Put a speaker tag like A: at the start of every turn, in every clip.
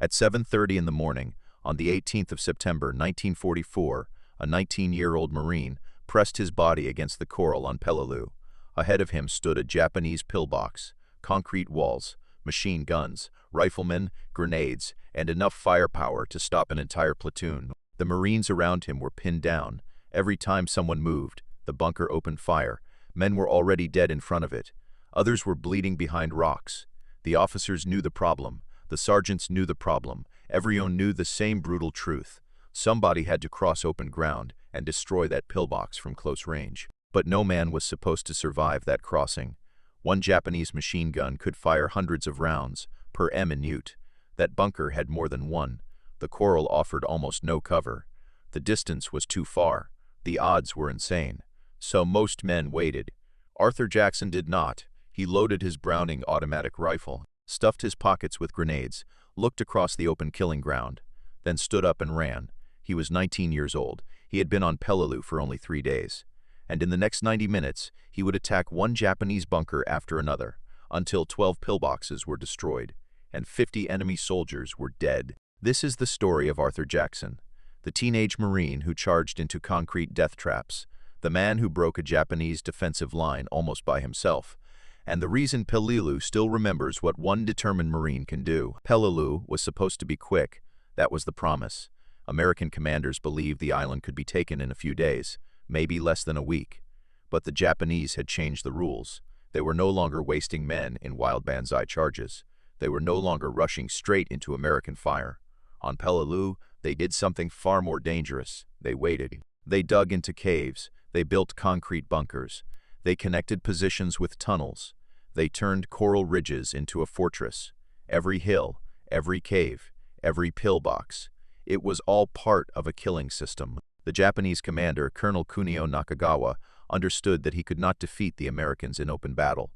A: At 7:30 in the morning, on the 18th of September 1944, a 19-year-old Marine pressed his body against the coral on Peleliu. Ahead of him stood a Japanese pillbox, concrete walls, machine guns, riflemen, grenades, and enough firepower to stop an entire platoon. The Marines around him were pinned down. Every time someone moved, the bunker opened fire. Men were already dead in front of it. Others were bleeding behind rocks. The officers knew the problem. The sergeants knew the problem. Everyone knew the same brutal truth. Somebody had to cross open ground and destroy that pillbox from close range. But no man was supposed to survive that crossing. One Japanese machine gun could fire hundreds of rounds per minute. That bunker had more than one. The coral offered almost no cover. The distance was too far. The odds were insane. So most men waited. Arthur Jackson did not. He loaded his Browning automatic rifle, stuffed his pockets with grenades, looked across the open killing ground, then stood up and ran. He was 19 years old. He had been on Peleliu for only 3 days. And in the next 90 minutes, he would attack one Japanese bunker after another, until 12 pillboxes were destroyed, and 50 enemy soldiers were dead. This is the story of Arthur Jackson, the teenage Marine who charged into concrete death traps, the man who broke a Japanese defensive line almost by himself, and the reason Peleliu still remembers what one determined Marine can do. Peleliu was supposed to be quick. That was the promise. American commanders believed the island could be taken in a few days, maybe less than a week. But the Japanese had changed the rules. They were no longer wasting men in wild banzai charges. They were no longer rushing straight into American fire. On Peleliu, they did something far more dangerous. They waited. They dug into caves. They built concrete bunkers. They connected positions with tunnels. They turned coral ridges into a fortress. Every hill, every cave, every pillbox. It was all part of a killing system. The Japanese commander, Colonel Kunio Nakagawa, understood that he could not defeat the Americans in open battle.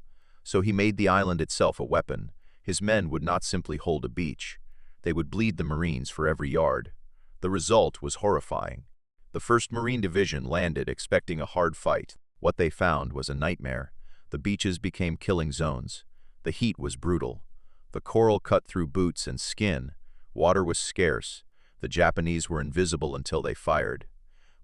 A: So he made the island itself a weapon. His men would not simply hold a beach. They would bleed the Marines for every yard. The result was horrifying. The 1st Marine Division landed expecting a hard fight. What they found was a nightmare. The beaches became killing zones. The heat was brutal. The coral cut through boots and skin. Water was scarce. The Japanese were invisible until they fired.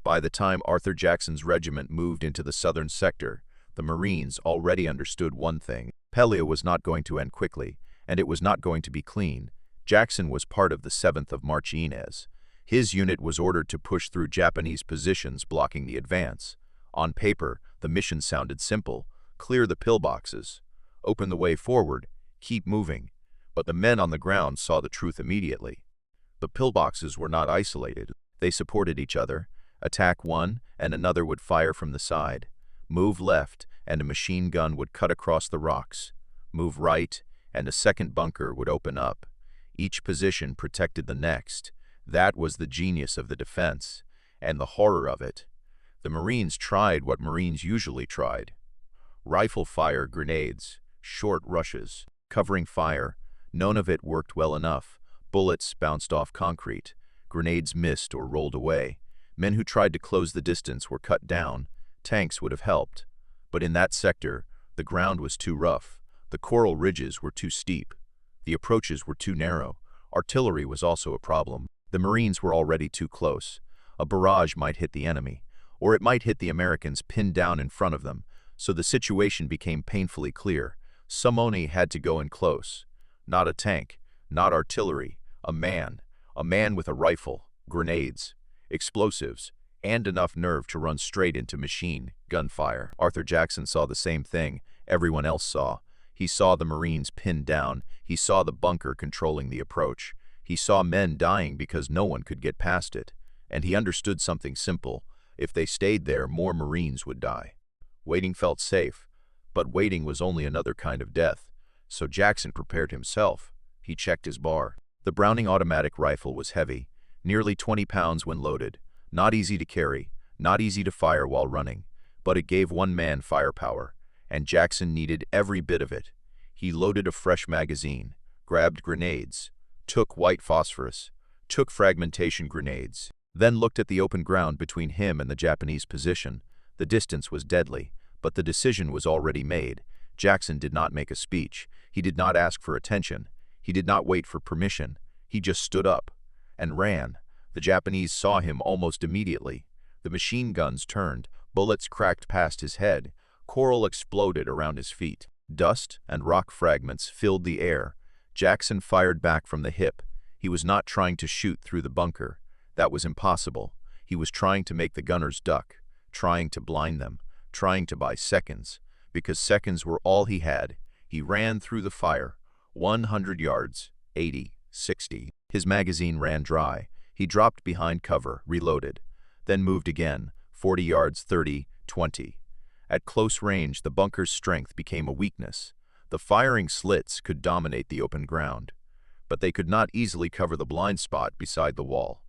A: By the time Arthur Jackson's regiment moved into the southern sector, the Marines already understood one thing. Peleliu was not going to end quickly, and it was not going to be clean. Jackson was part of the 7th of Marines. His unit was ordered to push through Japanese positions blocking the advance. On paper, the mission sounded simple. Clear the pillboxes. Open the way forward. Keep moving. But the men on the ground saw the truth immediately. The pillboxes were not isolated. They supported each other. Attack one, and another would fire from the side. Move left, and a machine gun would cut across the rocks. Move right, and a second bunker would open up. Each position protected the next. That was the genius of the defense, and the horror of it. The Marines tried what Marines usually tried. Rifle fire grenades, short rushes, covering fire. None of it worked well enough. Bullets bounced off concrete. Grenades missed or rolled away. Men who tried to close the distance were cut down. Tanks would have helped. But in that sector, the ground was too rough. The coral ridges were too steep. The approaches were too narrow. Artillery was also a problem. The Marines were already too close. A barrage might hit the enemy, or it might hit the Americans pinned down in front of them. So the situation became painfully clear. Someone had to go in close. Not a tank, not artillery, a man with a rifle, grenades, explosives, and enough nerve to run straight into machine gunfire. Arthur Jackson saw the same thing everyone else saw. He saw the Marines pinned down. He saw the bunker controlling the approach. He saw men dying because no one could get past it. And he understood something simple. If they stayed there, more Marines would die. Waiting felt safe, but waiting was only another kind of death. So Jackson prepared himself. He checked his bar. The Browning automatic rifle was heavy, nearly 20 pounds when loaded. Not easy to carry, not easy to fire while running, but it gave one man firepower, and Jackson needed every bit of it. He loaded a fresh magazine, grabbed grenades, took white phosphorus, took fragmentation grenades, then looked at the open ground between him and the Japanese position. The distance was deadly, but the decision was already made. Jackson did not make a speech. He did not ask for attention. He did not wait for permission. He just stood up and ran. The Japanese saw him almost immediately. The machine guns turned, bullets cracked past his head, coral exploded around his feet. Dust and rock fragments filled the air. Jackson fired back from the hip. He was not trying to shoot through the bunker. That was impossible. He was trying to make the gunners duck, trying to blind them, trying to buy seconds, because seconds were all he had. He ran through the fire. 100 yards, 80, 60. His magazine ran dry. He dropped behind cover, reloaded, then moved again, 40 yards, 30, 20. At close range, the bunker's strength became a weakness. The firing slits could dominate the open ground, but they could not easily cover the blind spot beside the wall.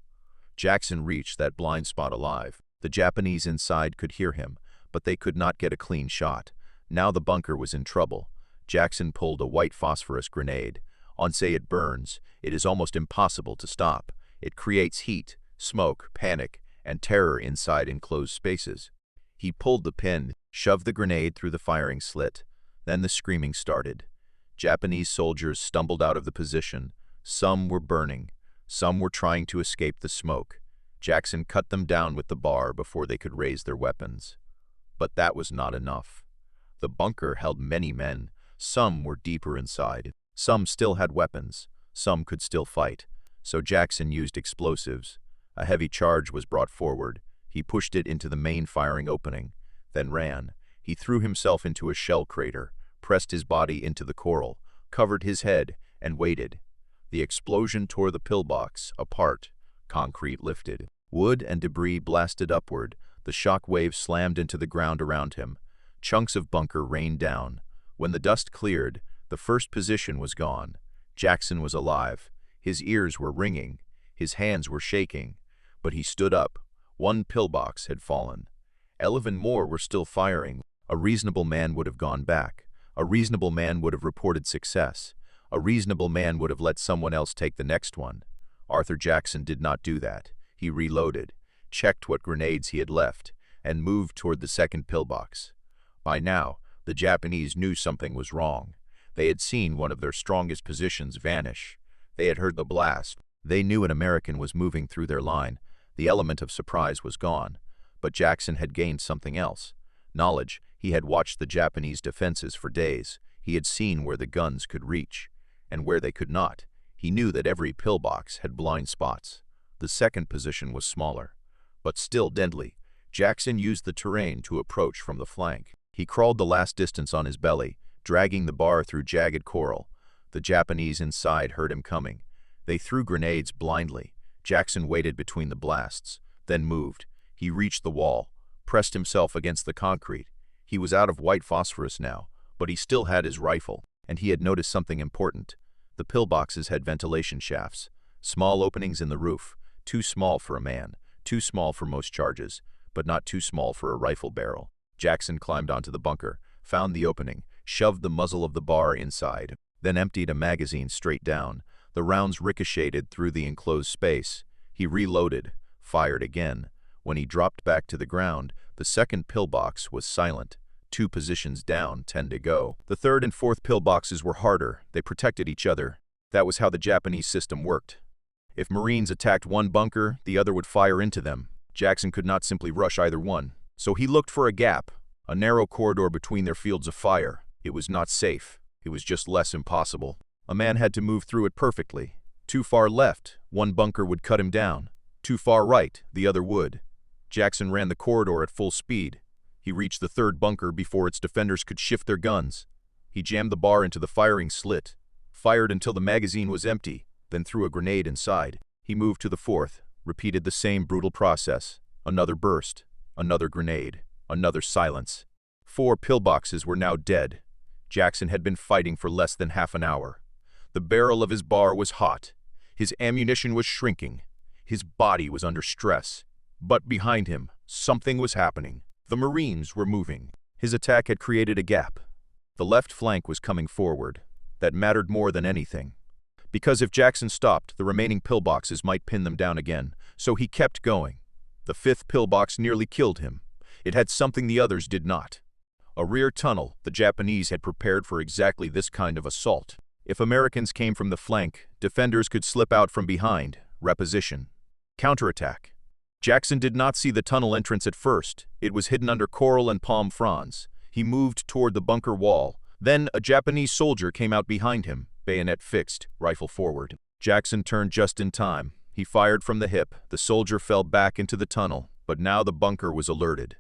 A: Jackson reached that blind spot alive. The Japanese inside could hear him, but they could not get a clean shot. Now the bunker was in trouble. Jackson pulled a white phosphorus grenade. Once it burns, it is almost impossible to stop. It creates heat, smoke, panic, and terror inside enclosed spaces. He pulled the pin, shoved the grenade through the firing slit. Then the screaming started. Japanese soldiers stumbled out of the position. Some were burning. Some were trying to escape the smoke. Jackson cut them down with the bar before they could raise their weapons. But that was not enough. The bunker held many men. Some were deeper inside. Some still had weapons. Some could still fight. So Jackson used explosives. A heavy charge was brought forward. He pushed it into the main firing opening, then ran. He threw himself into a shell crater, pressed his body into the coral, covered his head, and waited. The explosion tore the pillbox apart. Concrete lifted. Wood and debris blasted upward. The shock wave slammed into the ground around him. Chunks of bunker rained down. When the dust cleared, the first position was gone. Jackson was alive. His ears were ringing. His hands were shaking. But he stood up. One pillbox had fallen. 11 more were still firing. A reasonable man would have gone back. A reasonable man would have reported success. A reasonable man would have let someone else take the next one. Arthur Jackson did not do that. He reloaded, checked what grenades he had left, and moved toward the second pillbox. By now, the Japanese knew something was wrong. They had seen one of their strongest positions vanish. They had heard the blast. They knew an American was moving through their line. The element of surprise was gone. But Jackson had gained something else. Knowledge. He had watched the Japanese defenses for days. He had seen where the guns could reach, and where they could not. He knew that every pillbox had blind spots. The second position was smaller, but still deadly. Jackson used the terrain to approach from the flank. He crawled the last distance on his belly, dragging the bar through jagged coral. The Japanese inside heard him coming. They threw grenades blindly. Jackson waited between the blasts, then moved. He reached the wall, pressed himself against the concrete. He was out of white phosphorus now, but he still had his rifle, and he had noticed something important. The pillboxes had ventilation shafts, small openings in the roof, too small for a man, too small for most charges, but not too small for a rifle barrel. Jackson climbed onto the bunker, found the opening, shoved the muzzle of the bar inside, then emptied a magazine straight down. The rounds ricocheted through the enclosed space. He reloaded, fired again. When he dropped back to the ground, the second pillbox was silent. 2 positions down, 10 to go. The third and fourth pillboxes were harder. They protected each other. That was how the Japanese system worked. If Marines attacked one bunker, the other would fire into them. Jackson could not simply rush either one. So he looked for a gap, a narrow corridor between their fields of fire. It was not safe. It was just less impossible. A man had to move through it perfectly. Too far left, one bunker would cut him down. Too far right, the other would. Jackson ran the corridor at full speed. He reached the third bunker before its defenders could shift their guns. He jammed the bar into the firing slit, fired until the magazine was empty, then threw a grenade inside. He moved to the fourth, repeated the same brutal process. Another burst, another grenade, another silence. 4 pillboxes were now dead. Jackson had been fighting for less than half an hour. The barrel of his bar was hot. His ammunition was shrinking. His body was under stress. But behind him, something was happening. The Marines were moving. His attack had created a gap. The left flank was coming forward. That mattered more than anything. Because if Jackson stopped, the remaining pillboxes might pin them down again. So he kept going. The 5th pillbox nearly killed him. It had something the others did not. A rear tunnel. The Japanese had prepared for exactly this kind of assault. If Americans came from the flank, defenders could slip out from behind. Reposition. Counterattack. Jackson did not see the tunnel entrance at first. It was hidden under coral and palm fronds. He moved toward the bunker wall. Then a Japanese soldier came out behind him, bayonet fixed, rifle forward. Jackson turned just in time. He fired from the hip. The soldier fell back into the tunnel, but now the bunker was alerted.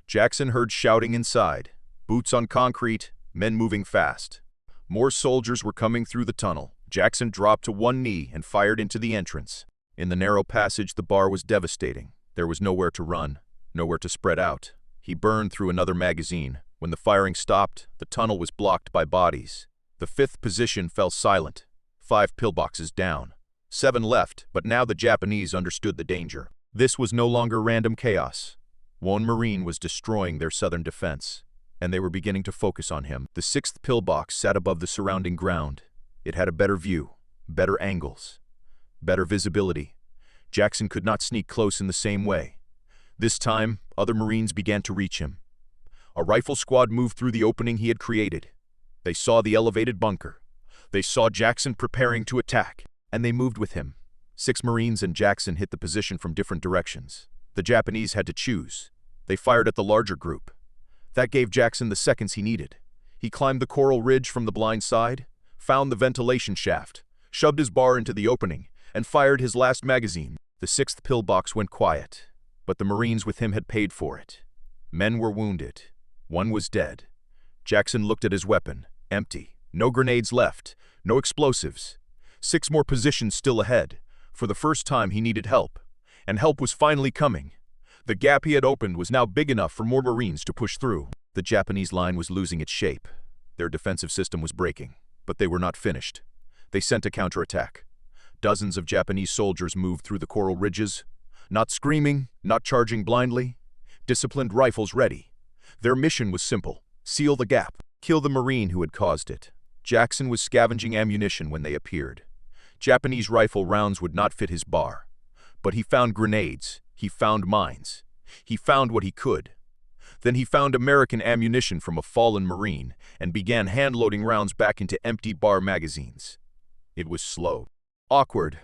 A: Jackson heard shouting inside. Boots on concrete, men moving fast. More soldiers were coming through the tunnel. Jackson dropped to one knee and fired into the entrance. In the narrow passage, the bar was devastating. There was nowhere to run, nowhere to spread out. He burned through another magazine. When the firing stopped, the tunnel was blocked by bodies. The fifth position fell silent. 5 pillboxes down. 7 left, but now the Japanese understood the danger. This was no longer random chaos. One Marine was destroying their southern defense, and they were beginning to focus on him. The 6th pillbox sat above the surrounding ground. It had a better view, better angles, better visibility. Jackson could not sneak close in the same way. This time, other Marines began to reach him. A rifle squad moved through the opening he had created. They saw the elevated bunker. They saw Jackson preparing to attack, and they moved with him. 6 Marines and Jackson hit the position from different directions. The Japanese had to choose. They fired at the larger group. That gave Jackson the seconds he needed. He climbed the coral ridge from the blind side, found the ventilation shaft, shoved his bar into the opening, and fired his last magazine. The 6th pillbox went quiet, but the Marines with him had paid for it. Men were wounded. One was dead. Jackson looked at his weapon, empty. No grenades left, no explosives. 6 more positions still ahead. For the first time he needed help, and help was finally coming. The gap he had opened was now big enough for more Marines to push through. The Japanese line was losing its shape. Their defensive system was breaking, but they were not finished. They sent a counterattack. Dozens of Japanese soldiers moved through the coral ridges, not screaming, not charging blindly, disciplined rifles ready. Their mission was simple: seal the gap, kill the Marine who had caused it. Jackson was scavenging ammunition when they appeared. Japanese rifle rounds would not fit his bar. But he found grenades, he found mines, he found what he could. Then he found American ammunition from a fallen Marine and began hand-loading rounds back into empty bar magazines. It was slow, awkward,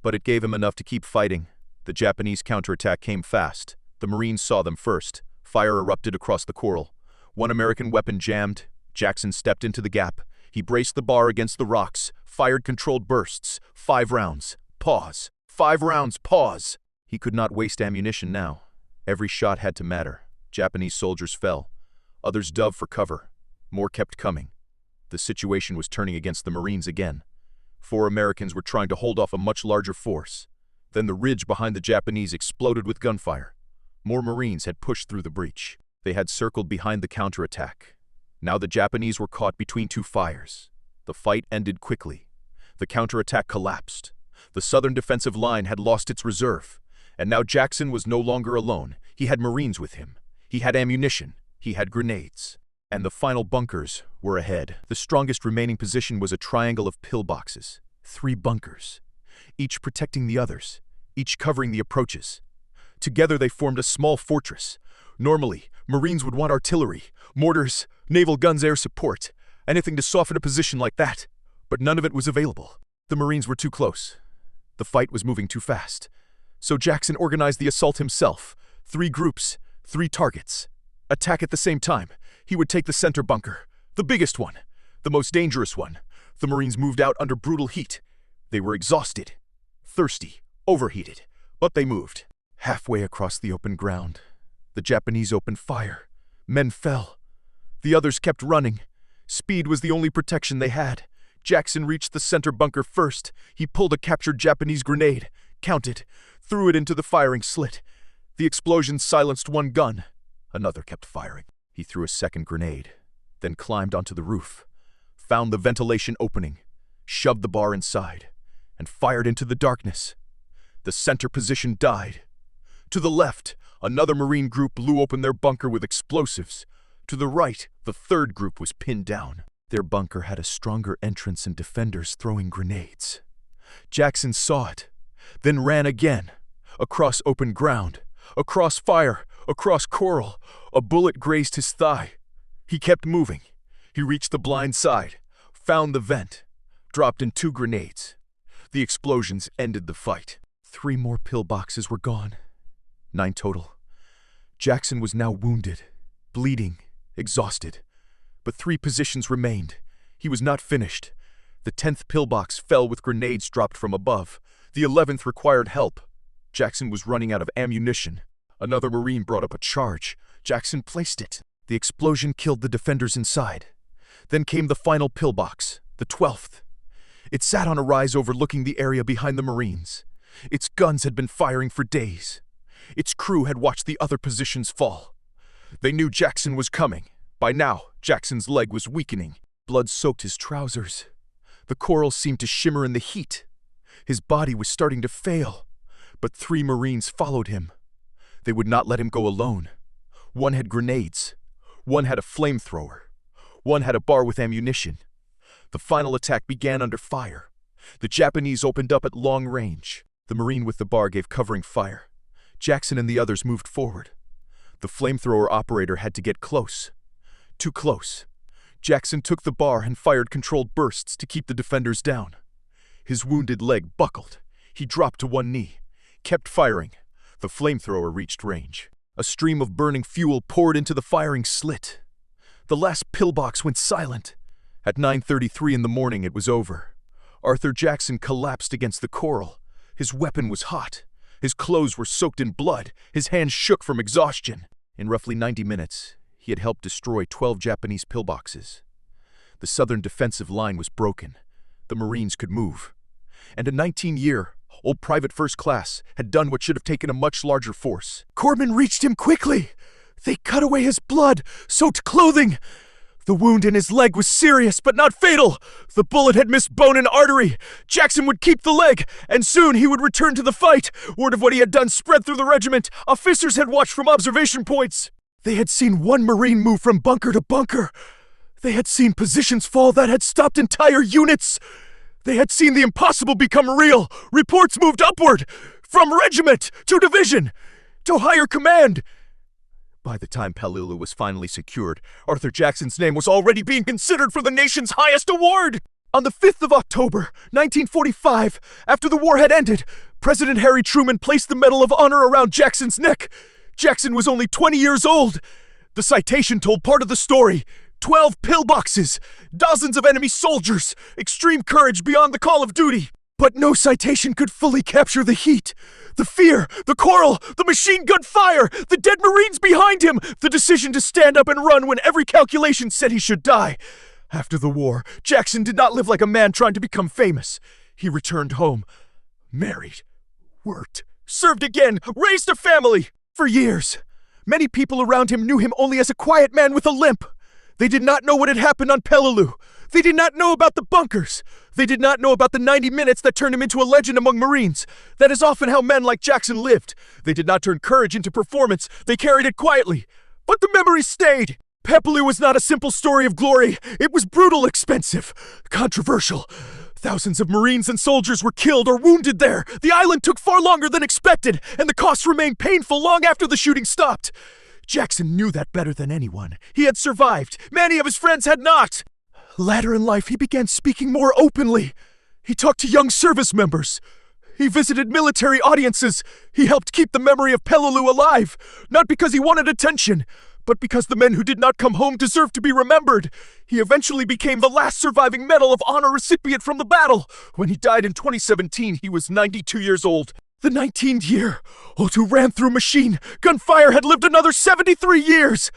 A: but it gave him enough to keep fighting. The Japanese counterattack came fast. The Marines saw them first. Fire erupted across the coral. One American weapon jammed. Jackson stepped into the gap. He braced the bar against the rocks, fired controlled bursts. 5 rounds. Pause. 5 rounds. Pause. He could not waste ammunition now. Every shot had to matter. Japanese soldiers fell. Others dove for cover. More kept coming. The situation was turning against the Marines again. 4 Americans were trying to hold off a much larger force. Then the ridge behind the Japanese exploded with gunfire. More Marines had pushed through the breach. They had circled behind the counterattack. Now the Japanese were caught between 2 fires. The fight ended quickly. The counterattack collapsed. The southern defensive line had lost its reserve. And now Jackson was no longer alone. He had Marines with him. He had ammunition. He had grenades. And the final bunkers were ahead. The strongest remaining position was a triangle of pillboxes. 3 bunkers, each protecting the others, each covering the approaches. Together they formed a small fortress. Normally, Marines would want artillery, mortars, naval guns, air support, anything to soften a position like that. But none of it was available. The Marines were too close. The fight was moving too fast. So Jackson organized the assault himself. 3 groups, 3 targets. Attack at the same time. He would take the center bunker, the biggest one, the most dangerous one. The Marines moved out under brutal heat. They were exhausted, thirsty, overheated, but they moved. Halfway across the open ground, the Japanese opened fire. Men fell. The others kept running. Speed was the only protection they had. Jackson reached the center bunker first. He pulled a captured Japanese grenade, counted, threw it into the firing slit. The explosion silenced 1 gun. Another kept firing. He threw a second grenade, then climbed onto the roof, found the ventilation opening, shoved the bar inside, and fired into the darkness. The center position died. To the left, another Marine group blew open their bunker with explosives. To the right, the 3rd group was pinned down. Their bunker had a stronger entrance and defenders throwing grenades. Jackson saw it, then ran again, across open ground, across fire, across coral. A bullet grazed his thigh. He kept moving. He reached the blind side, found the vent,
B: dropped in 2 grenades. The explosions ended the fight. 3 more pillboxes were gone. 9 total. Jackson was now wounded, bleeding, exhausted. But 3 positions remained. He was not finished. The 10th pillbox fell with grenades dropped from above. The 11th required help. Jackson was running out of ammunition. Another Marine brought up a charge. Jackson placed it. The explosion killed the defenders inside. Then came the final pillbox, the 12th. It sat on a rise overlooking the area behind the Marines. Its guns had been firing for days. Its crew had watched the other positions fall. They knew Jackson was coming. By now, Jackson's leg was weakening. Blood soaked his trousers. The coral seemed to shimmer in the heat. His body was starting to fail. But 3 Marines followed him. They would not let him go alone. One had grenades. One had a flamethrower. One had a bar with ammunition. The final attack began under fire. The Japanese opened up at long range. The Marine with the bar gave covering fire. Jackson and the others moved forward. The flamethrower operator had to get close. Too close. Jackson took the bar and fired controlled bursts to keep the defenders down. His wounded leg buckled. He dropped to one knee, kept firing. The flamethrower reached range. A stream of burning fuel poured into the firing slit. The last pillbox went silent. At 9:33 in the morning, it was over. Arthur Jackson collapsed against the coral. His weapon was hot. His clothes were soaked in blood. His hands shook from exhaustion. In roughly 90 minutes, he had helped destroy 12 Japanese pillboxes. The southern defensive line was broken. The Marines could move. And a 19-year-old private first class had done what should have taken a much larger force. Corpsmen reached him quickly. They cut away his blood-soaked clothing. The wound in his leg was serious, but not fatal. The bullet had missed bone and artery. Jackson would keep the leg, and soon he would return to the fight. Word of what he had done spread through the regiment. Officers had watched from observation points. They had seen one Marine move from bunker to bunker. They had seen positions fall that had stopped entire units. They had seen the impossible become real. Reports moved upward, from regiment to division to higher command. By the time Peleliu was finally secured, Arthur Jackson's name was already being considered for the nation's highest award. On the 5th of October, 1945, after the war had ended, President Harry Truman placed the Medal of Honor around Jackson's neck. Jackson was only 20 years old. The citation told part of the story. 12 pillboxes, dozens of enemy soldiers, extreme courage beyond the call of duty. But no citation could fully capture the heat, the fear, the coral, the machine gun fire, the dead Marines behind him, the decision to stand up and run when every calculation said he should die. After the war, Jackson did not live like a man trying to become famous. He returned home, married, worked, served again, raised a family. For years, many people around him knew him only as a quiet man with a limp. They did not know what had happened on Peleliu. They did not know about the bunkers. They did not know about the 90 minutes that turned him into a legend among Marines. That is often how men like Jackson lived. They did not turn courage into performance. They carried it quietly. But the memories stayed. Peleliu was not a simple story of glory. It was brutal, expensive, controversial. Thousands of Marines and soldiers were killed or wounded there. The island took far longer than expected, and the costs remained painful long after the shooting stopped. Jackson knew that better than anyone. He had survived. Many of his friends had not. Later in life, he began speaking more openly. He talked to young service members. He visited military audiences. He helped keep the memory of Peleliu alive, not because he wanted attention, but because the men who did not come home deserved to be remembered. He eventually became the last surviving Medal of Honor recipient from the battle. When he died in 2017, he was 92 years old. The 19-year-old who ran through machine gunfire had lived another 73 years.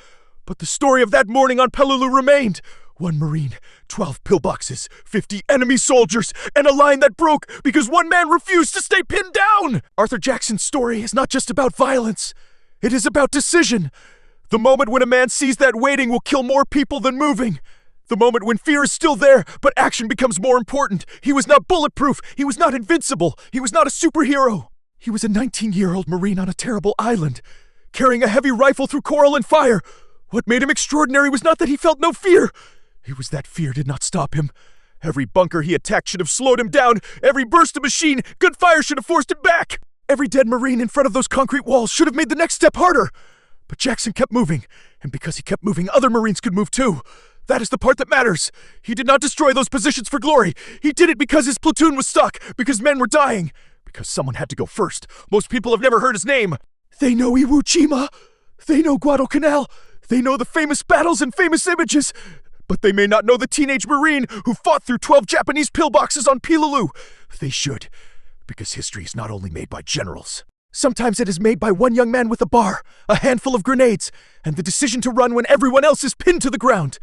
B: But the story of that morning on Peleliu remained. 1 Marine, 12 pillboxes, 50 enemy soldiers, and a line that broke because one man refused to stay pinned down. Arthur Jackson's story is not just about violence. It is about decision. The moment when a man sees that waiting will kill more people than moving. The moment when fear is still there, but action becomes more important. He was not bulletproof. He was not invincible. He was not a superhero. He was a 19-year-old Marine on a terrible island, carrying a heavy rifle through coral and fire. What made him extraordinary was not that he felt no fear. It was that fear did not stop him. Every bunker he attacked should have slowed him down. Every burst of machine gunfire should have forced him back. Every dead Marine in front of those concrete walls should have made the next step harder. But Jackson kept moving, and because he kept moving, other Marines could move too. That is the part that matters. He did not destroy those positions for glory. He did it because his platoon was stuck, because men were dying, because someone had to go first. Most people have never heard his name. They know Iwo Jima. They know Guadalcanal. They know the famous battles and famous images. But they may not know the teenage Marine who fought through 12 Japanese pillboxes on Peleliu. They should, because history is not only made by generals. Sometimes it is made by one young man with a bar, a handful of grenades, and the decision to run when everyone else is pinned to the ground.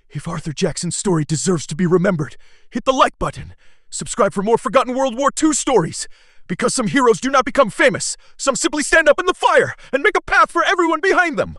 B: If Arthur Jackson's story deserves to be remembered, hit the like button. Subscribe for more forgotten World War II stories. Because some heroes do not become famous, some simply stand up in the fire and make a path for everyone behind them.